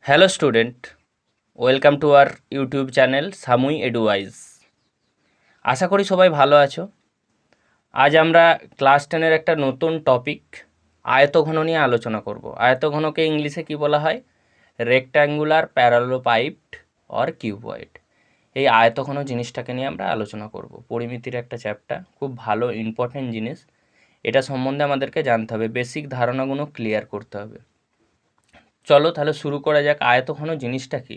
Hello student, welcome to our YouTube channel Samui Eduwise. আশা করি সবাই ভালো আছো। আজ আমরা ক্লাস 10-এর একটা নতুন টপিক আয়তঘন নিয়ে আলোচনা করব। আয়তঘনকে ইংলিশে কি বলা হয়? Rectangular parallelepiped or cuboid. এই আয়তঘন জিনিসটাকে নিয়ে আমরা আলোচনা করব। পরিমিতির একটা চ্যাপ্টার, খুব ভালো ইম্পর্টেন্ট জিনিস। এটা সম্বন্ধে আমাদেরকে জানতে হবে, বেসিক ধারণাগুলো ক্লিয়ার করতে হবে। চলো তাহলে শুরু করা যাক। আয়তঘন জিনিসটা কি?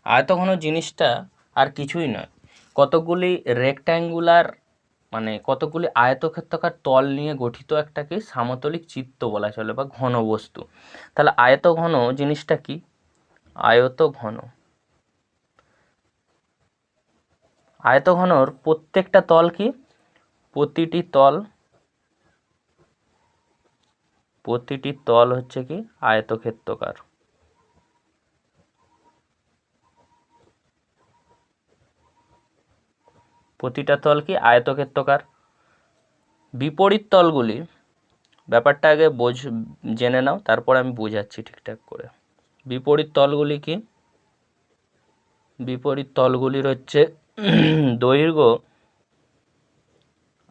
আয়তঘন জিনিসটা আর কিছুই নয়, কতগুলি রেক্ট্যাঙ্গুলার মানে কতগুলি আয়তক্ষেত্রাকার তল নিয়ে গঠিত একটাকে সমতলিক চিত্র বলা চলে বা ঘনবস্তু। তাহলে আয়তঘন জিনিসটা কি? আয়তঘন, আয়তঘনর প্রত্যেকটা তল কি? প্রতিটি তল হচ্ছে কি আয়তক্ষেত্রাকার। প্রতিটা তল কি আয়তক্ষেত্রাকার। বিপরীত তলগুলি, ব্যাপারটা আগে জেনে নাও, তারপর আমি বোঝাচ্ছি ঠিকঠাক করে। বিপরীত তলগুলি কি? বিপরীত তলগুলির হচ্ছে দৈর্ঘ্য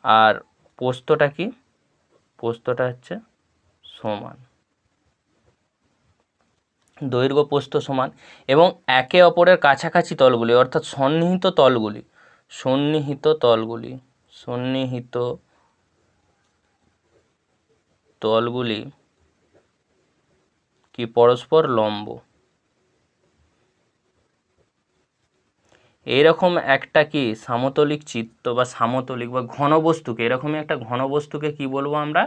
আর প্রস্থটা কি? প্রস্থটা হচ্ছে সমান। দৈর্ঘ্য প্রস্থ সমান এবং একে অপরের কাছাকাছি তলগুলি অর্থাৎ সন্নিহিত তলগুলি কি পরস্পর লম্ব। এইরকম একটা কি সমতলিক চিত্র বা সমতলিক বা ঘনবস্তুকে, এরকমই একটা ঘনবস্তুকে কি বলবো আমরা?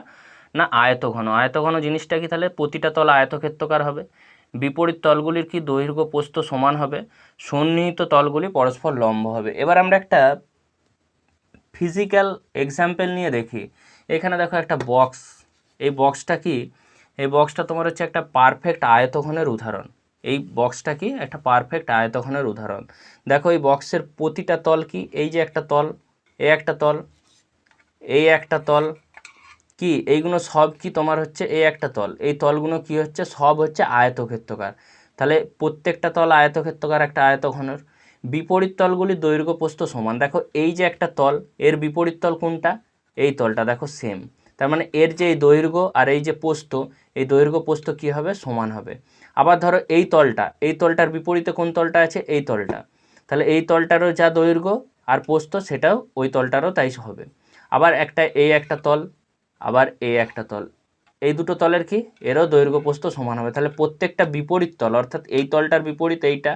না আয়তঘন। আয়তঘন জিনিসটা কি? তাহলে প্রতিটা তল আয়তক্ষেত্রাকার হবে, বিপরীত তলগুলির কি দৈর্ঘ্য প্রস্থ সমান হবে, সন্নিহিত তলগুলি পরস্পর লম্ব হবে। এবার আমরা একটা ফিজিক্যাল এক্সাম্পল নিয়ে দেখি। এখানে দেখো একটা বক্স। এই বক্সটা কি? এই বক্সটা তোমার হচ্ছে একটা পারফেক্ট আয়তঘনের উদাহরণ। এই বক্সটা কি? একটা পারফেক্ট আয়তঘনের উদাহরণ। দেখো এই বক্সের প্রতিটা তল কি? এই যে একটা তল, এই একটা তল, এই একটা তল কি, এইগুলো সব কি তোমার হচ্ছে এই একটা তল। এই তলগুলো কি হচ্ছে? সব হচ্ছে আয়তক্ষেত্রাকার। তাহলে প্রত্যেকটা তল আয়তক্ষেত্রাকার একটা আয়তঘনের। বিপরীত তলগুলির দৈর্ঘ্য প্রস্থ সমান। দেখো এই যে একটা তল, এর বিপরীত তল কোনটা? এই তলটা দেখো সেম। তার মানে এর যে এই দৈর্ঘ্য আর এই যে প্রস্থ, এই দৈর্ঘ্য প্রস্থ কী হবে? সমান হবে। আবার ধরো এই তলটা, এই তলটার বিপরীতে কোন তলটা আছে? এই তলটা। তাহলে এই তলটারও যা দৈর্ঘ্য আর প্রস্থ সেটাও ওই তলটারও তাই হবে। আবার এই একটা তল, আবার এই একটা তল, এই দুটো তলের কি? এরও দৈর্ঘ্য প্রস্থ সমান হবে। তাহলে প্রত্যেকটা বিপরীত তল অর্থাৎ এই তলটার বিপরীত এইটা,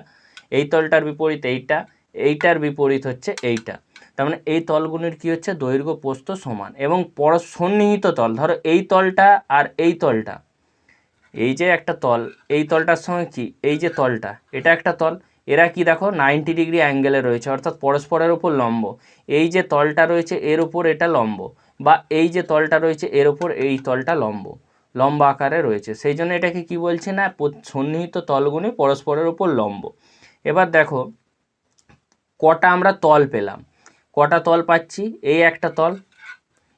এই তলটার বিপরীত এইটা, এইটার বিপরীত হচ্ছে এইটা। তার মানে এই তলগুলির কি হচ্ছে? দৈর্ঘ্য প্রস্থ সমান। এবং সন্নিহিত তল, ধরো এই তলটা আর এই তলটা, এই যে একটা তল, এই তলটার সঙ্গে কি এই যে তলটা, এটা একটা তল, এরা কি দেখো 90 ডিগ্রি অ্যাঙ্গেলে রয়েছে অর্থাৎ পরস্পরের উপর লম্ব। এই যে তলটা রয়েছে এর উপর এটা লম্ব, বা এই যে তলটা রয়েছে এর উপর এই তলটা লম্ব আকারে রয়েছে। সেই জন্য এটাকে কি বলছে? না সন্নিহিত তলগুলি পরস্পরের উপর লম্ব। এবার দেখো কটা আমরা তল পেলাম। কটা তল পাচ্ছি? এই একটা তল,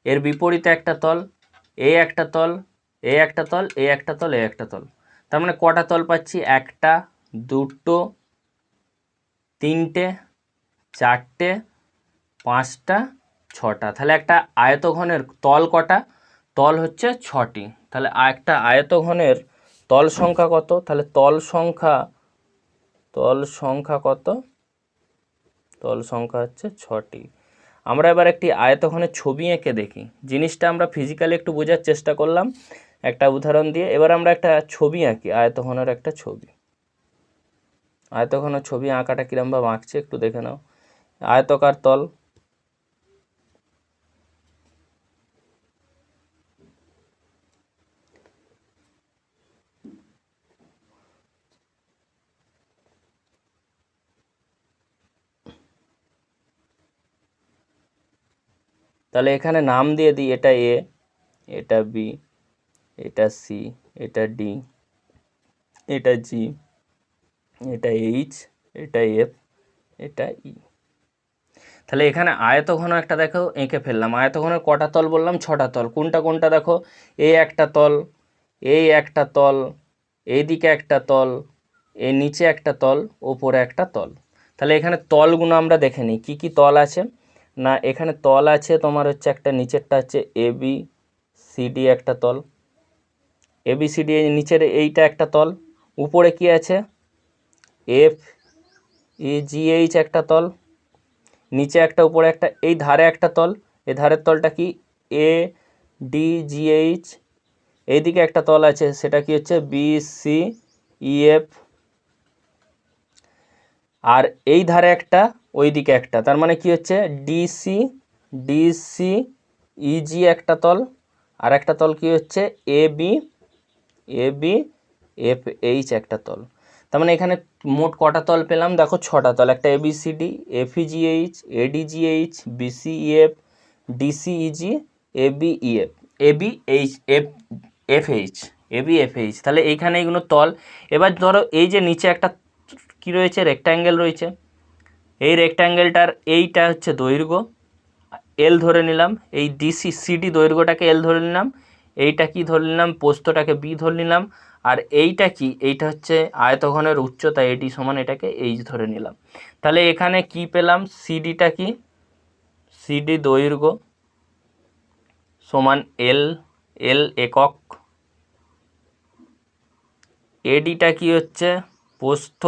এর বিপরীতে একটা তল, এই একটা তল, এই একটা তল, এই একটা তল, এই একটা তল। তার মানে কটা তল পাচ্ছি? একটা, দুটো, তিনটে, চারটে, পাঁচটা, ছটা। তাহলে একটা আয়তঘনের তল কটা? তল হচ্ছে 6টি। তাহলে একটা আয়তঘনের তল সংখ্যা কত? তাহলে তল সংখ্যা কত? তল সংখ্যা হচ্ছে 6টি। আমরা এবার একটি আয়তঘনের ছবি এঁকে দেখি। জিনিসটা আমরা ফিজিক্যালি একটু বোঝার চেষ্টা করলাম একটা উদাহরণ দিয়ে। এবার আমরা একটা ছবি আঁকি, আয়তঘনের একটা ছবি। আয়তঘনের ছবি আঁকাটা কীরমভাবে আঁকছে একটু দেখে নাও। আয়তকার তল, তাহলে এখানে নাম দিয়ে দিই, এটা এ, এটা বি, এটা সি, এটা ডি, এটা জি, এটা এইচ, এটা এফ, এটা ই। তাহলে এখানে আয়তঘন একটা দেখো এঁকে ফেললাম। আয়তঘনের কটা তল বললাম? 6টা তল। কোনটা কোনটা দেখো? এই একটা তল, এই একটা তল, এইদিকে একটা তল, এই নিচে একটা তল, ওপরে একটা তল। তাহলে এখানে তলগুলো আমরা দেখে নিই কী কী তল আছে। না এখানে তল আছে তোমার হচ্ছে একটা, নিচেরটা হচ্ছে ABCD একটা তল, ABCD নিচের এইটা একটা তল। উপরে কি আছে, FEGH একটা তল, নিচে একটা, উপরে একটা, এই ধারে একটা তল, এই ধারের তলটা কি ADGH। এইদিকে একটা তল আছে, সেটা কি হচ্ছে BCEF। আর এই ধারে একটা, ওই দিকে একটা, তার মানে কি হচ্ছে DCEG একটা তল। আর একটা তল কি হচ্ছে ABFH একটা তল। তার মানে এখানে মোট কটা তল পেলাম দেখো, 6টা তল। একটা ABCD, FEGH, ADGH, BCEF, DCEG, ABFH। তাহলে এইখানে এইগুলো তল। এবার ধরো এই যে নিচে একটা কি রয়েছে, রেক্ট্যাঙ্গেল রয়েছে। এই রেক্ট্যাঙ্গেলটার এইটা হচ্ছে দৈর্ঘ্য, L ধরে নিলাম। এই DCCD দৈর্ঘ্যটাকে L ধরে নিলাম। এইটা কি ধরে নিলাম, প্রস্থটাকে B ধরে নিলাম। আর এইটা কি, এইটা হচ্ছে আয়তঘনের উচ্চতা, এটি সমান এটাকে H ধরে নিলাম। তাহলে এখানে কি পেলাম, সিডিটা কি, সিডি দৈর্ঘ্য সমান L একক। এডিটা কি হচ্ছে প্রস্থ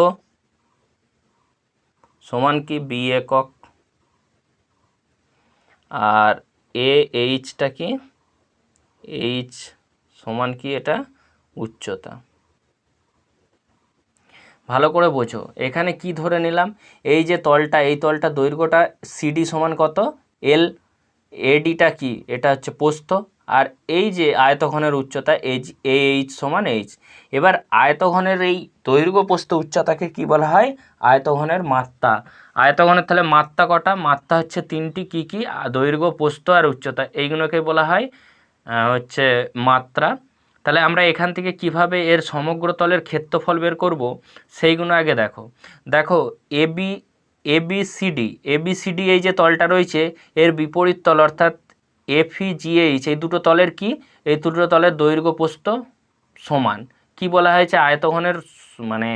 সমান কি B একক। আর এইচটা কি, H সমান কি, এটা উচ্চতা। ভালো করে বোঝো এখানে কি ধরে নিলাম, এই যে তলটা, এই তলটা দৈর্ঘ্যটা সিডি সমান কত L, এডিটা কি, এটা হচ্ছে প্রস্থ। আর এই যে আয়তঘনের উচ্চতা H সমান H। এবার আয়তঘনের এই দৈর্ঘ্য প্রস্থ উচ্চতাকে কি বলা হয়, আয়তঘনের মাত্রা। আয়তঘনের তাহলে মাত্রা কটা, মাত্রা হচ্ছে 3টি, কি কি, দৈর্ঘ্য প্রস্থ আর উচ্চতা, এইগুলোকে বলা হয় হচ্ছে মাত্রা। তাহলে আমরা এখান থেকে কিভাবে এর সমগ্র তলের ক্ষেত্রফল বের করব সেইগুলো আগে দেখো। দেখো এবিসিডি এই যে তলটা রয়েছে, এর বিপরীত তল অর্থাৎ FEGH, এই দুটো তলের কি, এই দুটো তলের দৈর্ঘ্য প্রস্থ সমান। কি বলা হয়েছে, আয়তঘনের মানে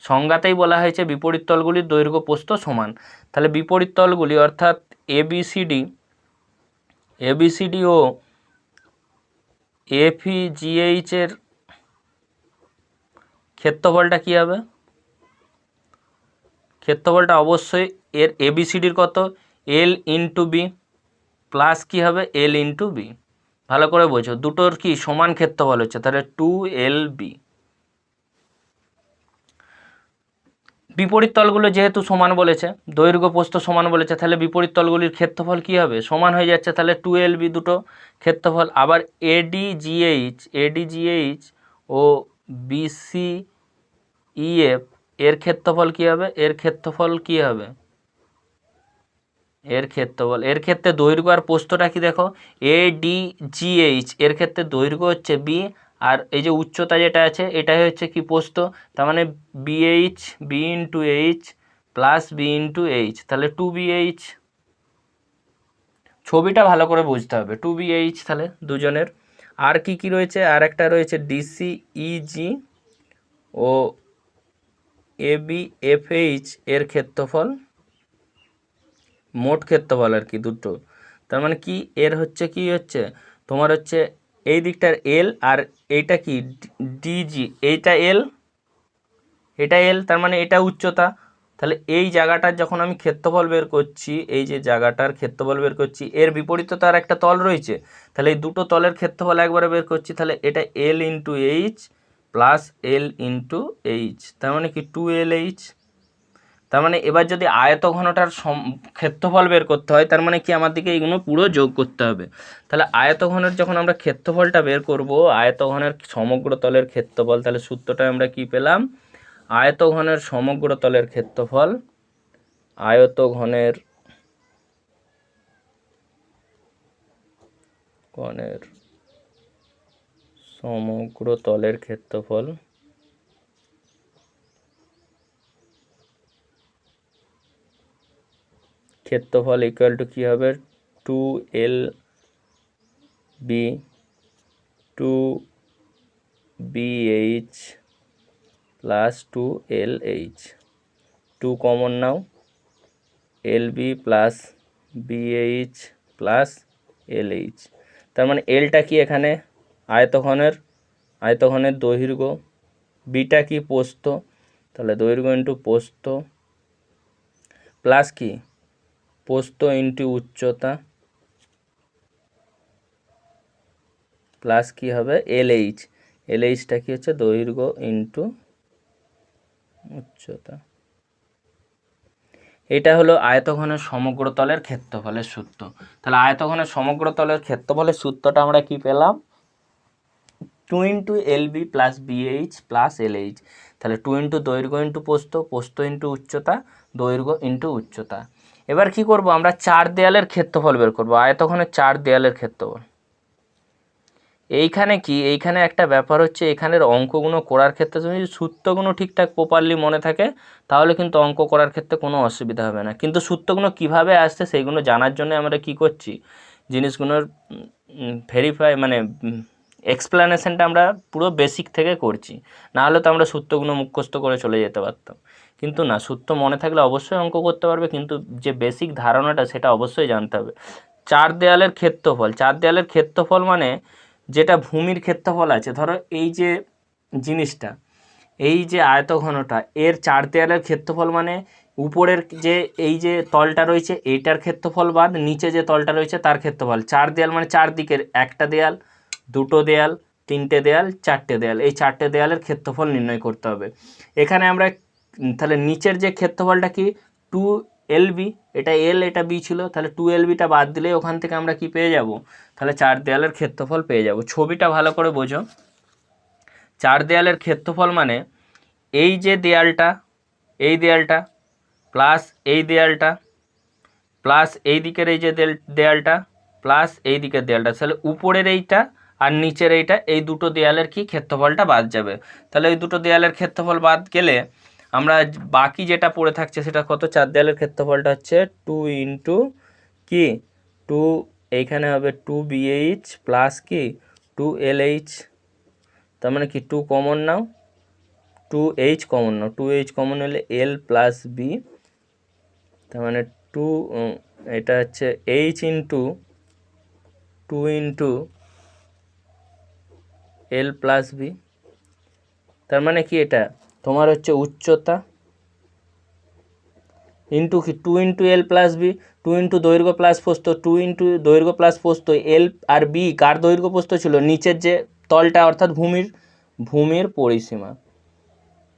সংজ্ঞাতেই বলা হয়েছে বিপরীত তলগুলির দৈর্ঘ্য প্রস্থ সমান। তাহলে বিপরীত তলগুলি অর্থাৎ এবিসিডি ও FEGH এর ক্ষেত্রফলটা কী হবে, ক্ষেত্রফলটা অবশ্যই এর ABCDর কত L ইন্টু বি প্লাস কী হবে L ইন্টু বি। ভালো করে বোঝো, দুটোর কি সমান ক্ষেত্রফল হচ্ছে, তাহলে 2LB। বিপরীত তলগুলো যেহেতু সমান বলেছে, দৈর্ঘ্য প্রস্থ সমান বলেছে, তাহলে বিপরীত তলগুলির ক্ষেত্রফল কী হবে, সমান হয়ে যাচ্ছে। তাহলে 2LB দুটো ক্ষেত্রফল। আবার ADGH ও BCEF এর ক্ষেত্রফল কী হবে, এর ক্ষেত্রফল কী হবে, এর ক্ষেত্রফল, এর ক্ষেত্রে দৈর্ঘ্য আর প্রস্থটা কি দেখো, ADGH এর ক্ষেত্রে দৈর্ঘ্য হচ্ছে B, আর এই যে উচ্চতা যেটা আছে এটাই হচ্ছে কি প্রস্থ। তার মানে B into H plus B into H, তাহলে 2BH। ছবিটা ভালো করে বুঝতে হবে, 2BH তাহলে দুজনের। আর কি কি রয়েছে, আর একটা রয়েছে DCEG ও ABFH এর ক্ষেত্রফল, মোট ক্ষেত্রফল আর কি দুটো। তার মানে কি, এর হচ্ছে কি হচ্ছে তোমার হচ্ছে এই দিকটার L, আর এইটা কি DG, এইটা L, এটা L, তার মানে এটা উচ্চতা। তাহলে এই জায়গাটার যখন আমি ক্ষেত্রফল বের করছি, এই যে জায়গাটার ক্ষেত্রফল বের করছি, এর বিপরীতে তো আর একটা তল রয়েছে, তাহলে এই দুটো তলের ক্ষেত্রফল একবারে বের করছি। তাহলে এটা L into H plus L into H, তার মানে কি 2LH। তার মানে এবার যদি আয়তঘনটার ক্ষেত্রফল বের করতে হয়, তার মানে কি আমার দিকে এইগুলো পুরো যোগ করতে হবে। তাহলে আয়তঘনের যখন আমরা ক্ষেত্রফলটা বের করব, আয়তঘনের সমগ্র তলের ক্ষেত্রফল, তাহলে সূত্রটা আমরা কি পেলাম, আয়তঘনের সমগ্র তলের ক্ষেত্রফল, আয়তঘনের সমগ্র তলের ক্ষেত্রফল ইকুয়াল টু কী হবে, 2LB 2BH plus 2LH, 2 common নাও, LB plus BH plus LH। তার মানে এলটা কি এখানে আয়তঘনের দৈর্ঘ্য, বিটা কি প্রস্থ, তাহলে দৈর্ঘ্য ইন্টু প্রস্থ প্লাস কি প্রস্থ ইন্টু উচ্চতা প্লাস কি হবে LH, LHটা কি হচ্ছে দৈর্ঘ্য ইন্টু উচ্চতা। এটা হলো আয়তঘনের সমগ্র তলের ক্ষেত্রফলের সূত্র। তাহলে আয়তঘনের সমগ্র তলের ক্ষেত্রফলের সূত্রটা আমরা কি পেলাম, 2 into LB plus BH plus LH। তাহলে 2 ইন্টু দৈর্ঘ্য ইন্টু প্রস্থ, প্রস্থ ইন্টু উচ্চতা, দৈর্ঘ্য ইন্টু উচ্চতা। এবার কি করব, আমরা 4 দেয়ালের ক্ষেত্রফল বের করব, আয়তঘনের 4 দেয়ালের ক্ষেত্রফল। এইখানে একটা ব্যাপার হচ্ছে, এখানের অঙ্কগুলো করার ক্ষেত্রে তুমি যদি সূত্রগুলো ঠিকঠাক প্রপারলি মনে থাকে তাহলে কিন্তু অঙ্ক করার ক্ষেত্রে কোনো অসুবিধা হবে না। কিন্তু সূত্রগুলো কিভাবে আসছে সেইগুলো জানার জন্য আমরা কি করছি, জিনিসগুলোর ভেরিফাই মানে এক্সপ্লানেশনটা আমরা পুরো বেসিক থেকে করছি। না হলে তো আমরা সূত্রগুলো মুখস্থ করে চলে যেতে পারতাম, কিন্তু না, সূত্র মনে থাকলে অবশ্যই অঙ্ক করতে পারবে, কিন্তু যে বেসিক ধারণাটা সেটা অবশ্যই জানতে হবে। 4 দেয়ালের ক্ষেত্রফল, 4 দেয়ালের ক্ষেত্রফল মানে যেটা ভূমির ক্ষেত্রফল আছে, ধরো এই যে জিনিসটা, এই যে আয়তঘনটা, এর 4 দেয়ালের ক্ষেত্রফল মানে উপরের যে এই যে তলটা রয়েছে এইটার ক্ষেত্রফল বাদ নিচে যে তলটা রয়েছে তার ক্ষেত্রফল। 4 দেয়াল মানে 4 দিকের, একটা দেয়াল, দুটো দেয়াল, তিনটে দেয়াল, চারটে দেয়াল, এই 4টে দেয়ালের ক্ষেত্রফল নির্ণয় করতে হবে। এখানে আমরা তাহলে নিচের যে ক্ষেত্রফলটা কি 2LB, এটা L এটা B ছিল, তাহলে 2LBটা বাদ দিলে ওখান থেকে আমরা কি পেয়ে যাব, তাহলে 4 দেয়ালের ক্ষেত্রফল পেয়ে যাব। ছবিটা ভালো করে বোঝো, 4 দেয়ালের ক্ষেত্রফল মানে এই যে দেয়ালটা, এই দেয়ালটা প্লাস এই দেয়ালটা প্লাস এই দিকের এই যে দেয়ালটা প্লাস এই দিকের দেয়ালটা, তাহলে উপরের এইটা আর নিচের এইটা, এই দুটো দেয়ালের কি ক্ষেত্রফলটা বাদ যাবে। তাহলে এই দুটো দেয়ালের ক্ষেত্রফল বাদ গেলে আমরা বাকি যেটা পড়ে থাকছে সেটা কত, 4 দেয়ালের ক্ষেত্রফলটা হচ্ছে 2 ইন্টু কি 2, এইখানে হবে 2BH প্লাস কি 2LH। তার মানে কি 2 কমন নাও, 2H কমন নাও, 2H কমন হলে L প্লাস B, তার মানে 2, এটা হচ্ছে H into 2 into L plus B। তার মানে কি এটা তোমার হচ্ছে উচ্চতা ইন্টু কি 2 into L plus B, 2 into দৈর্ঘ্য প্লাস প্রস্থ, 2 ইন্টু দৈর্ঘ্য প্লাস প্রস্থ, L আর B কার দৈর্ঘ্য প্রস্থ ছিল, নিচের যে তলটা অর্থাৎ ভূমির পরিসীমা,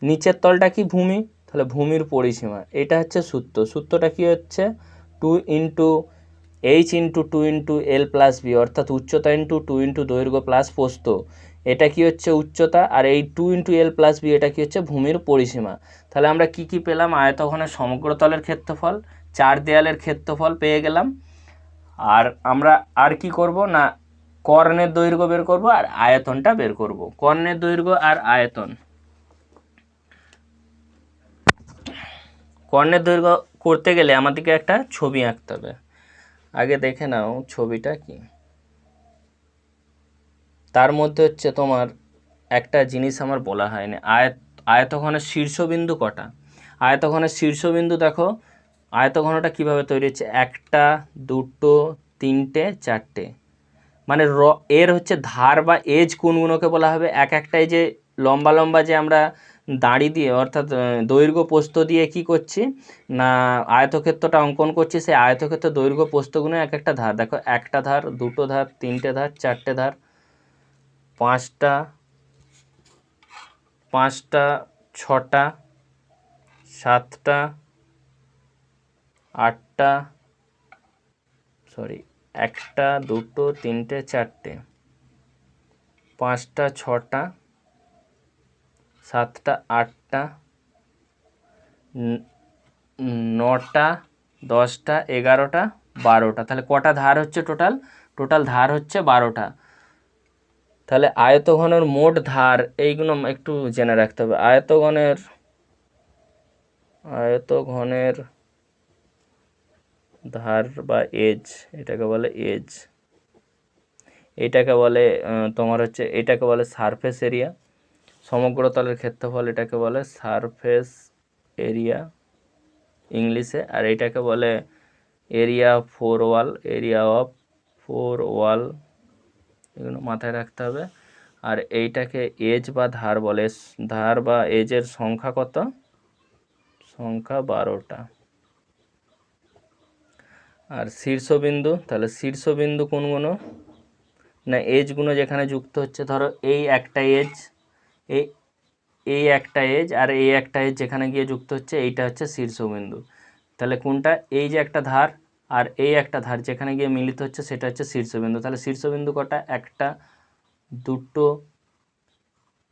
নিচের তলটা কি ভূমি, তাহলে ভূমির পরিসীমা। এটা হচ্ছে সূত্রটা কি হচ্ছে 2 into H into 2 into L plus B, অর্থাৎ উচ্চতা ইন্টু 2 ইন্টু দৈর্ঘ্য প্লাস প্রস্থ, এটা কি হচ্ছে উচ্চতা, আর এই 2 ইন্টু L প্লাস B এটা কি হচ্ছে ভূমির পরিসীমা। তাহলে আমরা কি পেলাম, আয়তঘনের সমগ্র তলের ক্ষেত্রফল, 4 দেয়ালের ক্ষেত্রফল পেয়ে গেলাম। আর আমরা আর কি করব না, কর্ণের দৈর্ঘ্য বের করব আর আয়তনটা বের করব। কর্ণের দৈর্ঘ্য আর আয়তন, কর্ণের দৈর্ঘ্য করতে গেলে আমাদেরকে একটা ছবি আঁকতে হবে। আগে দেখে নাও ছবিটা কি। তার মধ্যে হচ্ছে তোমার একটা জিনিস আমার বলা হয়নি, আয়তঘনের শীর্ষবিন্দু কটা। আয়তঘনের শীর্ষবিন্দু দেখো, আয়তঘনটা কিভাবে তৈরি হচ্ছে, 1টা 2টো 3টে 4টে, মানে এর হচ্ছে ধার বা এজ কোনগুলোকে বলা হবে, একটাই যে লম্বা লম্বা যে আমরা দাঁড়ি দিয়ে অর্থাৎ দৈর্ঘ্য প্রস্থ দিয়ে কি করছি না আয়তক্ষেত্রটা অঙ্কন করছি, সেই আয়তক্ষেত্র দৈর্ঘ্য প্রস্থগুলো একটা ধার। দেখো 1টা ধার, 2টো ধার, 3টে ধার, 4টে ধার, 5টা 6টা 7টা 8টা, 1টা 2টো 3টে 4টে, 5টা 6টা 7টা 8টা 9টা 10টা 11টা 12টা, তাহলে কটা ধার হচ্ছে টোটাল ধার হচ্ছে 12টা। তাহলে আয়তঘনের মোট ধার, এইগুলো একটু জেনে রাখতে হবে। আয়তঘনের ধার বা এজ, এটাকে বলে এজ, এটাকে বলে তোমার হচ্ছে এটাকে বলে সারফেস এরিয়া সমগ্র তলের ক্ষেত্রফল এটাকে বলে সারফেস এরিয়া ইংলিশে, আর এইটাকে বলে এরিয়া অফ ফোর ওয়াল, এগুলো মাথায় রাখতে হবে। আর এইটাকে এজ বা ধার বলে, ধার বা এজের সংখ্যা কত? সংখ্যা 12টা। আর শীর্ষবিন্দু, তাহলে শীর্ষবিন্দু কোনগুলো? না এজগুলো যেখানে যুক্ত হচ্ছে, ধরো এই একটা এজ, এই একটা এজ আর এই একটা এজ যেখানে গিয়ে যুক্ত হচ্ছে, এইটা হচ্ছে শীর্ষবিন্দু। তাহলে কোনটা? এই যে একটা ধার আর এই একটা ধার যেখানে গিয়ে মিলিত হচ্ছে সেটা হচ্ছে শীর্ষবিন্দু। তাহলে শীর্ষবিন্দু কটা? একটা, দুটো,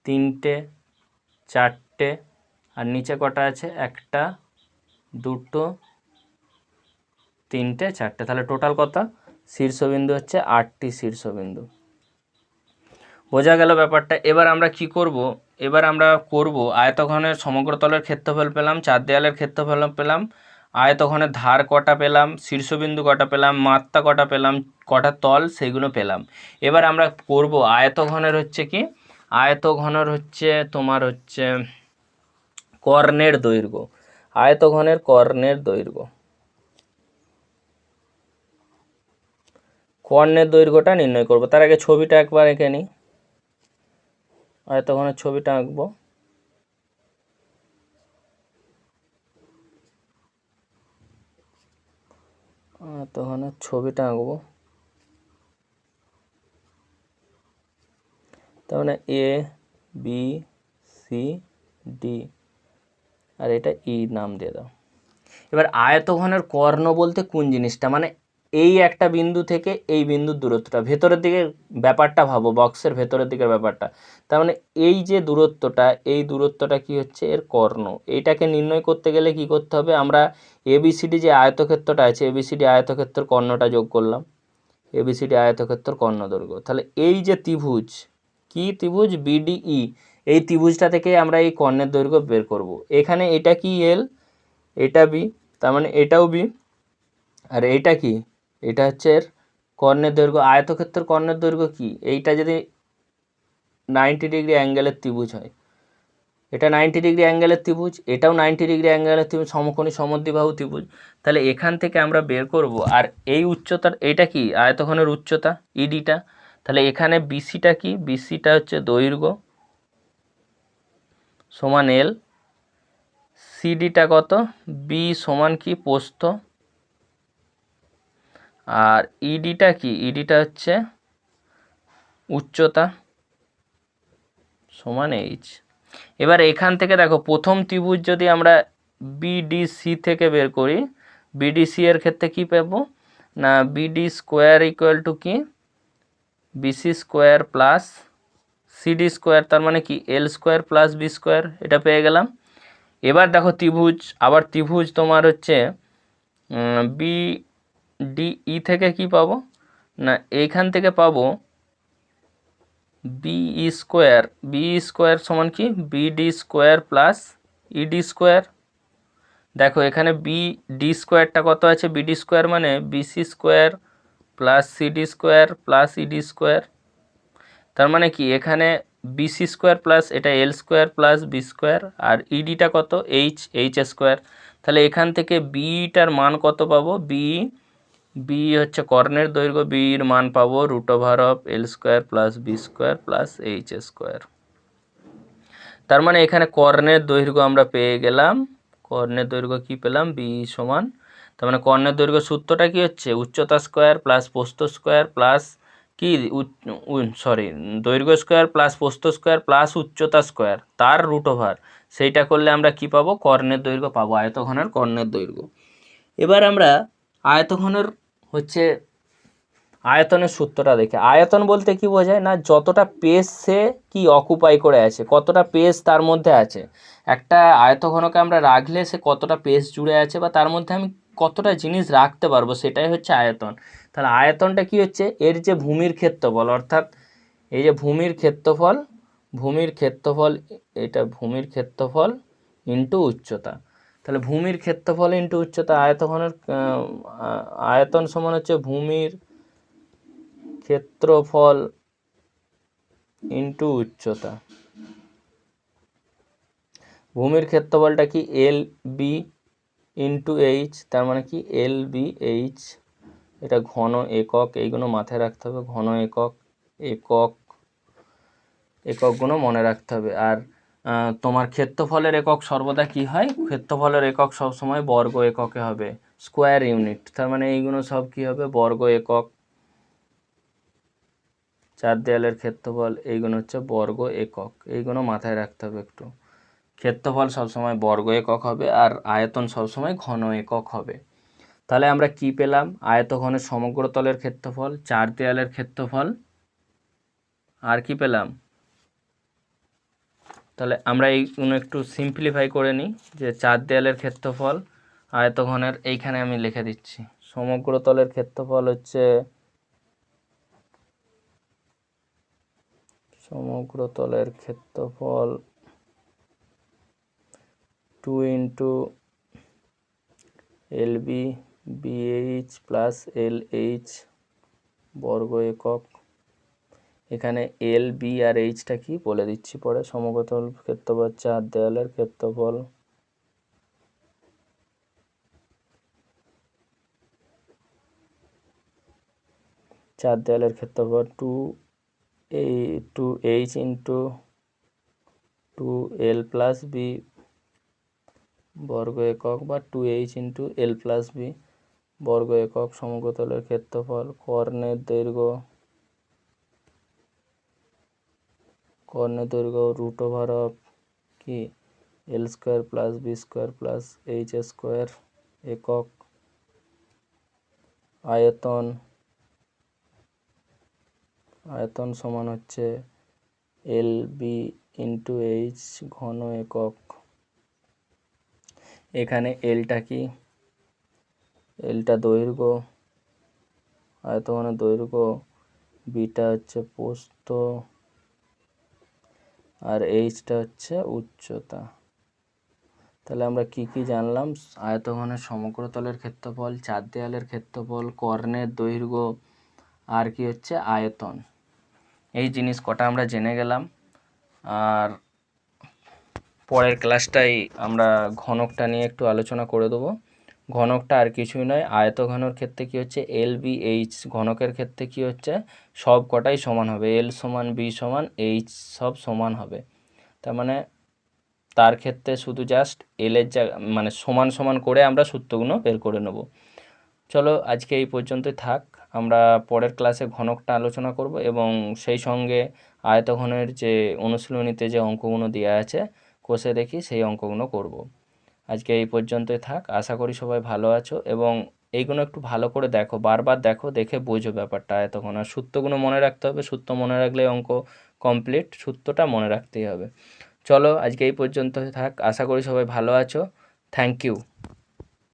তিনটে, চারটে, আর নিচে কটা আছে? একটা, দুটো, তিনটে, চারটে। তাহলে টোটাল কত? শীর্ষবিন্দু হচ্ছে 8টি শীর্ষবিন্দু। বোঝা গেল ব্যাপারটা? এবার আমরা কি করব? এবার আমরা করব আয়তঘনের সমগ্র তলের ক্ষেত্রফল পেলাম, চার দেয়ালের ক্ষেত্রফল পেলাম, আয়তঘনের ধার কটা পেলাম, শীর্ষবিন্দু কটা পেলাম, মাত্রা কটা পেলাম, কটা তল সেগুলো পেলাম। এবার আমরা করব আয়তঘনের হচ্ছে কি? আয়তঘনের হচ্ছে তোমার হচ্ছে কর্ণের দৈর্ঘ্য। আয়তঘনের কর্ণের দৈর্ঘ্য, কর্ণের দৈর্ঘ্যটা নির্ণয় করব। তার আগে ছবিটা একবার এঁকে নিই। আয়তঘনের ছবিটা আঁকবো। আয়তঘনের ছবিটা আঁকবো। তার মানে এ বি সি ডি, আর এটা ই নাম দিয়ে দাও। এবার আয়তঘনের কর্ণ বলতে কোন জিনিসটা? মানে এই একটা বিন্দু থেকে এই বিন্দুর দূরত্বটা, ভেতরের দিকে ব্যাপারটা ভাবো, বক্সের ভেতরের দিকের ব্যাপারটা। তার মানে এই যে দূরত্বটা, এই দূরত্বটা কি হচ্ছে? এর কর্ণ। এইটাকে নির্ণয় করতে গেলে কি করতে হবে? আমরা এবিসিডি যে আয়তক্ষেত্রটা আছে, এবিসিডি আয়তক্ষেত্রের কর্ণটা যোগ করলাম, এবিসিডি আয়তক্ষেত্রের কর্ণ দৈর্ঘ্য। তাহলে এই যে ত্রিভুজ, কি ত্রিভুজ? বিডিই, এই ত্রিভুজটা থেকে আমরা এই কর্ণের দৈর্ঘ্য বের করব। এখানে এটা কি? এল, এটা বি, তার মানে এটাও বি, আর এইটা কি? এটা হচ্ছে এর কর্ণের দৈর্ঘ্য। আয়তক্ষেত্রের কর্ণের দৈর্ঘ্য কি? এইটা যদি 90 ডিগ্রি অ্যাঙ্গেলের ত্রিভুজ হয়, এটা 90 ডিগ্রি অ্যাঙ্গেলের ত্রিভুজ, এটাও 90 ডিগ্রি অ্যাঙ্গেলের ত্রিভুজ, সমকোণী সমদ্বিবাহু ত্রিভুজ। তাহলে এখান থেকে আমরা বের করব। আর এই উচ্চতার, এইটা কি? আয়তঘনের উচ্চতা, ইডিটা। তাহলে এখানে বিসিটা কি? বিসিটা হচ্ছে দৈর্ঘ্য সমান এল, সিডিটা কত? বি সমান কি? প্রস্থ, আর ইডিটা কি? ইডিটা হচ্ছে উচ্চতা সমান এইচ। এবার এখান থেকে দেখো, প্রথম ত্রিভুজ যদি আমরা বিডিসি থেকে বের করি, বিডিসি এর ক্ষেত্রে কি পাবো? না বিডি স্কোয়ার ইকুয়াল টু কি? BC square plus CD square, তার মানে কি? L square plus B square, এটা পেয়ে গেলাম। এবার দেখো ত্রিভুজ, আবার ত্রিভুজ তোমার হচ্ছে বিডিই থেকে কি পাবো? না এইখান থেকে পাবো বি স্কোয়ার সমান কি? BD square plus ED square. দেখো এখানে বিডি স্কোয়ারটা কত আছে? বিডি স্কোয়ার মানে BC square plus CD square plus ED square. তার মানে কি? এখানে বিসি স্কোয়ার প্লাস এটা L square plus B square, আর ইডিটা কত? H square. তাহলে এখান থেকে বিটার মান কত পাবো? বি হচ্ছে কর্ণের দৈর্ঘ্য, বির মান পাবো √L square plus B square plus H square. তার মানে এখানে কর্ণের দৈর্ঘ্য আমরা পেয়ে গেলাম। কর্ণের দৈর্ঘ্য কি পেলাম? বি সমান, তার মানে কর্ণের দৈর্ঘ্য সূত্রটা কি হচ্ছে? উচ্চতা স্কোয়ার প্লাস প্রস্থ স্কোয়ার প্লাস কি? দৈর্ঘ্য স্কোয়ার প্লাস প্রস্থ স্কোয়ার প্লাস উচ্চতা স্কোয়ার তার √, সেইটা করলে আমরা কি পাবো? কর্ণের দৈর্ঘ্য পাবো, আয়তঘনের কর্ণের দৈর্ঘ্য। এবার আমরা আয়তঘনের হচ্ছে আয়তনের সূত্রটা দেখে। আয়তন বলতে কি বোঝায়? না যতটা পেজ সে কি অকুপাই করে আছে, কতটা পেজ তার মধ্যে আছে। একটা আয়তঘনকে আমরা রাখলে সে কতটা পেজ জুড়ে আছে, বা তার মধ্যে আমি কতটা জিনিস রাখতে পারবো, সেটাই হচ্ছে আয়তন। তাহলে আয়তনটা কি হচ্ছে? এর যে ভূমির ক্ষেত্রফল, অর্থাৎ এই যে ভূমির ক্ষেত্রফল, এটা ভূমির ক্ষেত্রফল ইন্টু উচ্চতা। তাহলে ভূমির ক্ষেত্রফল ইন্টু উচ্চতা, আয়তঘনের আয়তন সমান হচ্ছে ভূমির ক্ষেত্রফল ইন্টু উচ্চতা। ভূমির ক্ষেত্রফলটা কি এল বি ইন্টু এইচ, তার মানে কি এল বি এইচ, এটা ঘন একক, এইগুলো মাথায় রাখতে হবে, ঘন একক, একক, এককগুলো মনে রাখতে হবে। আর তোমার ক্ষেত্রফলের একক সর্বদা কি হয়, ক্ষেত্রফলের একক সবসময় বর্গ এককে হবে, স্কোয়ার ইউনিট, তার মানে এইগুলো সব কি হবে, বর্গ একক। চার দেয়ালের ক্ষেত্রফল এইগুলো হচ্ছে বর্গ একক, এইগুলো মাথায় রাখতে হবে একটু। ক্ষেত্রফল সবসময় বর্গ একক হবে আর আয়তন সবসময় ঘন একক হবে। তাহলে আমরা কি পেলাম, আয়তঘনের সমগ্র তলের ক্ষেত্রফল, চার দেয়ালের ক্ষেত্রফল, আর কি পেলাম, তাহলে আমরা এইগুলো একটু সিম্পলিফাই করে নিই, যে চার দেয়ালের ক্ষেত্রফল আয়তঘনের, এইখানে আমি লিখে দিচ্ছি, সমগ্র তলের ক্ষেত্রফল হচ্ছে, সমগ্র তলের ক্ষেত্রফল 2 into L B BH plus L H বর্গ একক। এখানে এল বি আর এইচটা কি বলে দিচ্ছি পরে। সমগ্রতল ক্ষেত্রফল চার দেয়ালের ক্ষেত্রফল, চার দেয়ালের ক্ষেত্রফল 2 এইচ ইন্টু 2 এল প্লাস বি বর্গ একক, বা 2 H into L plus B বর্গ একক। সমগ্রতলের ক্ষেত্রফল, কর্ণের দৈর্ঘ্য রুট ওভার অফ কি L square plus B square plus H square একক। আয়তন সমান হচ্ছে এল বি ইন্টু এইচ ঘন একক। এখানে এলটা কি, এলটা দৈর্ঘ্য, আয়তঘনের দৈর্ঘ্য, বিটা হচ্ছে প্রস্থ, আর এইচটা হচ্ছে উচ্চতা। তাহলে আমরা কি কি জানলাম, আয়তঘনের সমগ্র তলের ক্ষেত্রফল, চার দেয়ালের ক্ষেত্রফল, কর্ণের দৈর্ঘ্য, আর কি হচ্ছে আয়তন, এই জিনিস কটা আমরা জেনে গেলাম। আর পরের ক্লাসটাই আমরা ঘনকটা নিয়ে একটু আলোচনা করে দেবো। ঘনকটা আর কিছুই নয়, আয়তঘনের ক্ষেত্রে কি হচ্ছে এল বি এইচ, ঘনকের ক্ষেত্রে কি হচ্ছে সব কটাই সমান হবে, এল সমান বি সমান এইচ সব সমান হবে। তার মানে তার ক্ষেত্রে শুধু জাস্ট এলের জায়গা মানে সমান সমান করে আমরা সূত্রগুলো বের করে নেব। চলো আজকে এই পর্যন্তই থাক, আমরা পরের ক্লাসে ঘনকটা আলোচনা করব এবং সেই সঙ্গে আয়তঘনের যে অনুশীলনীতে যে অঙ্কগুলো দেওয়া আছে কষে দেখি, সেই অঙ্কগুলো করব। আজকে এই পর্যন্তই থাক, আশা করি সবাই ভালো আছো এবং এইগুলো একটু ভালো করে দেখো, বারবার দেখো, দেখে বোঝো ব্যাপারটা। আয়তঘন আর সূত্রগুলো মনে রাখতে হবে, সূত্র মনে রাখলে অঙ্ক কমপ্লিট, সূত্রটা মনে রাখতেই হবে। চলো আজকে এই পর্যন্ত থাক, আশা করি সবাই ভালো আছো। Thank you.